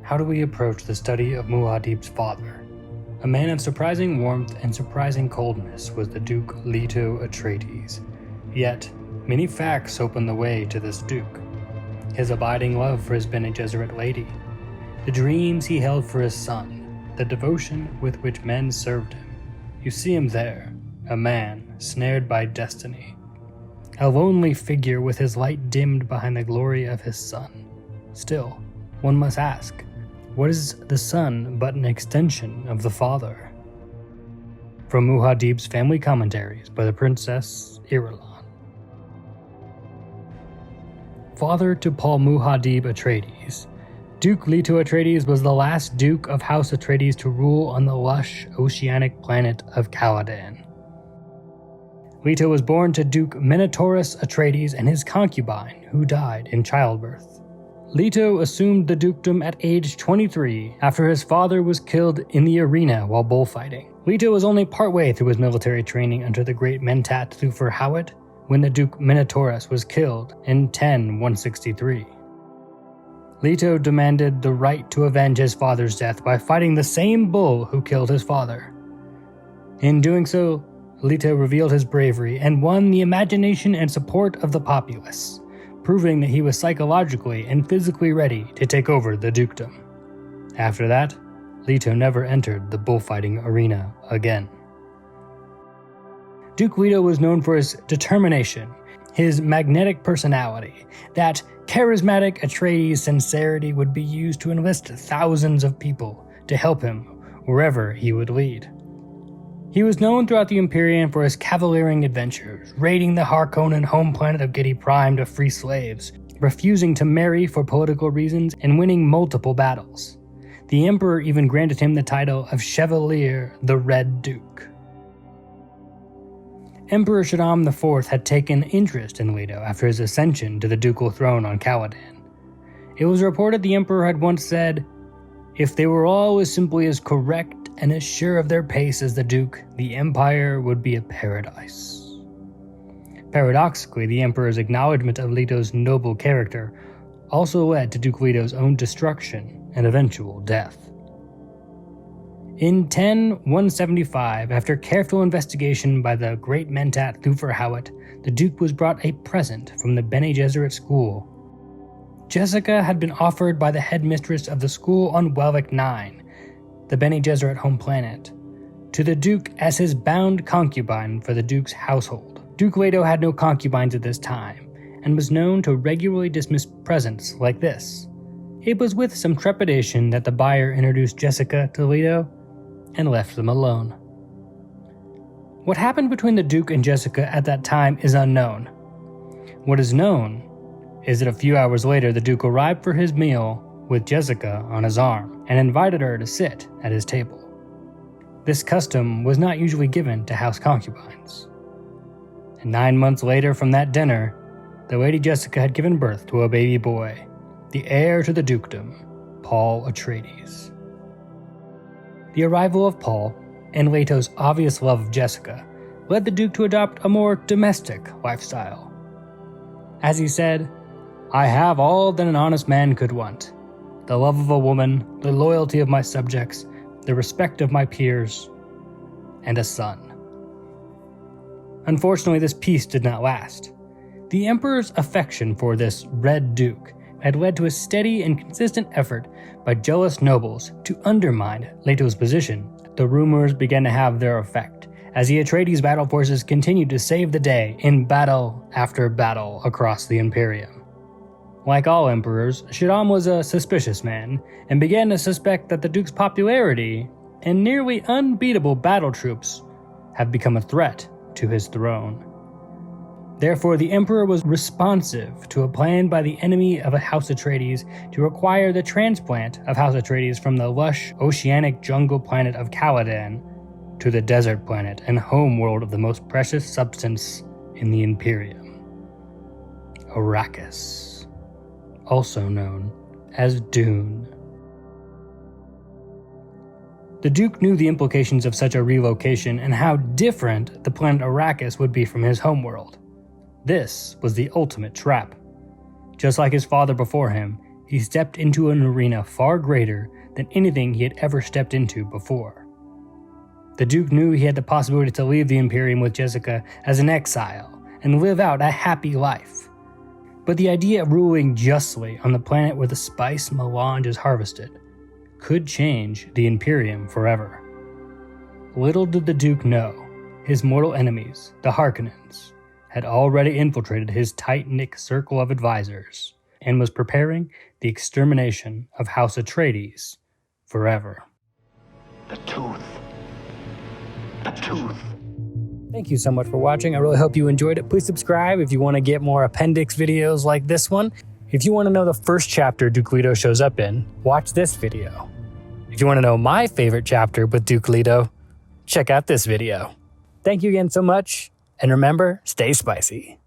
how do we approach the study of Muad'Dib's father? A man of surprising warmth and surprising coldness was the Duke Leto Atreides. Yet, many facts open the way to this Duke. His abiding love for his Bene Gesserit lady, the dreams he held for his son, the devotion with which men served him. You see him there, a man snared by destiny, a lonely figure with his light dimmed behind the glory of his son. Still, one must ask, what is the son but an extension of the father? From Muad'Dib's Family Commentaries by the Princess Irulan. Father to Paul Muad'Dib Atreides, Duke Leto Atreides was the last Duke of House Atreides to rule on the lush, oceanic planet of Caladan. Leto was born to Duke Minotaurus Atreides and his concubine, who died in childbirth. Leto assumed the dukedom at age 23 after his father was killed in the arena while bullfighting. Leto was only partway through his military training under the great Mentat Thufir Hawat when the Duke Minotaurus was killed in 10163. Leto demanded the right to avenge his father's death by fighting the same bull who killed his father. In doing so, Leto revealed his bravery and won the imagination and support of the populace, proving that he was psychologically and physically ready to take over the dukedom. After that, Leto never entered the bullfighting arena again. Duke Leto was known for his determination, his magnetic personality. That charismatic Atreides sincerity would be used to enlist thousands of people to help him wherever he would lead. He was known throughout the Imperium for his cavaliering adventures, raiding the Harkonnen home planet of Giedi Prime to free slaves, refusing to marry for political reasons, and winning multiple battles. The Emperor even granted him the title of Chevalier the Red Duke. Emperor Shaddam IV had taken interest in Leto after his ascension to the ducal throne on Caladan. It was reported the Emperor had once said, "If they were all as simply as correct and as sure of their pace as the Duke, the Empire would be a paradise." Paradoxically, the Emperor's acknowledgement of Leto's noble character also led to Duke Leto's own destruction and eventual death. In 10175, after careful investigation by the great Mentat Thufir Hawat, the Duke was brought a present from the Bene Gesserit school. Jessica had been offered by the headmistress of the school on Welvic 9, the Bene Gesserit home planet, to the Duke as his bound concubine for the Duke's household. Duke Leto had no concubines at this time, and was known to regularly dismiss presents like this. It was with some trepidation that the buyer introduced Jessica to Leto and left them alone. What happened between the Duke and Jessica at that time is unknown. What is known is that a few hours later the Duke arrived for his meal with Jessica on his arm and invited her to sit at his table. This custom was not usually given to house concubines. And 9 months later from that dinner, the Lady Jessica had given birth to a baby boy, the heir to the dukedom, Paul Atreides. The arrival of Paul, and Leto's obvious love of Jessica, led the Duke to adopt a more domestic lifestyle. As he said, "I have all that an honest man could want: the love of a woman, the loyalty of my subjects, the respect of my peers, and a son." Unfortunately, this peace did not last. The Emperor's affection for this Red Duke had led to a steady and consistent effort by jealous nobles to undermine Leto's position. The rumors began to have their effect, as the Atreides battle forces continued to save the day in battle after battle across the Imperium. Like all emperors, Shaddam was a suspicious man, and began to suspect that the Duke's popularity and nearly unbeatable battle troops have become a threat to his throne. Therefore, the Emperor was responsive to a plan by the enemy of House Atreides to require the transplant of House Atreides from the lush, oceanic jungle planet of Caladan to the desert planet and home world of the most precious substance in the Imperium, Arrakis, also known as Dune. The Duke knew the implications of such a relocation and how different the planet Arrakis would be from his homeworld. This was the ultimate trap. Just like his father before him, he stepped into an arena far greater than anything he had ever stepped into before. The Duke knew he had the possibility to leave the Imperium with Jessica as an exile and live out a happy life. But the idea of ruling justly on the planet where the spice melange is harvested could change the Imperium forever. Little did the Duke know, his mortal enemies, the Harkonnens, had already infiltrated his tight-knit circle of advisors and was preparing the extermination of House Atreides forever. The tooth. The tooth. Thank you so much for watching. I really hope you enjoyed it. Please subscribe if you want to get more appendix videos like this one. If you want to know the first chapter Duke Leto shows up in, watch this video. If you want to know my favorite chapter with Duke Leto, check out this video. Thank you again so much, and remember, stay spicy.